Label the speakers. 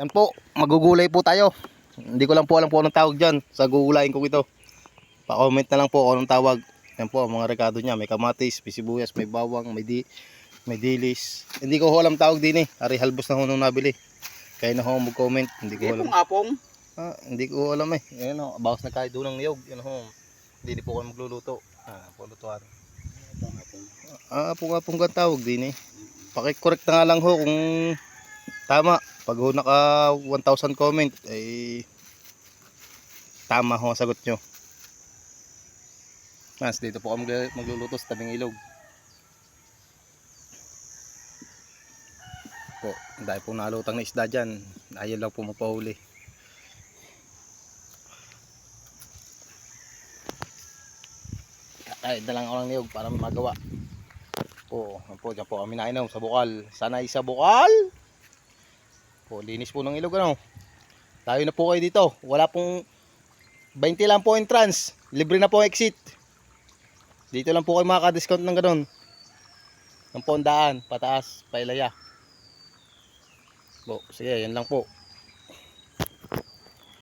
Speaker 1: Yan po, magugulay po tayo. Hindi ko lang po alam po anong tawag dyan sa gugulayin ko ito. Pa-comment na lang po kung anong tawag. Yan po, mga rekado niya. May kamatis, may sibuyas, may bawang, may dilis. Hindi ko alam tawag din eh. Ari halbos na ho nung nabili. Kaya na ho mag-comment. Hindi ko alam.
Speaker 2: Apong.
Speaker 1: Hindi ko alam eh. Ayan ho, bawas na kahit doon ng niyog. Yan ho. Hindi po kayo magluluto. Pulutuan. Apong tawag din eh. Paki-correct na nga lang ho kung tama. Pag ho naka 1,000 comment ay tama ho ang sagot nyo. Mas dito po kami magluluto sa tabing ilog. Po, dahil po nalutang na isda dyan. Ayaw lang po mapahuli. Kahit na lang ako ng niyog para magawa. Po, dyan po kami nainom sa bukal. Sanay sa bukal. Po, linis po ng ilog ano. Tayo na po kayo dito. Wala pong 20 lang po entrance. Libre na po exit. Dito lang po kayo makaka-discount ng ganun. Ng pondaan, pataas, pailaya. Po, sige, yan lang po.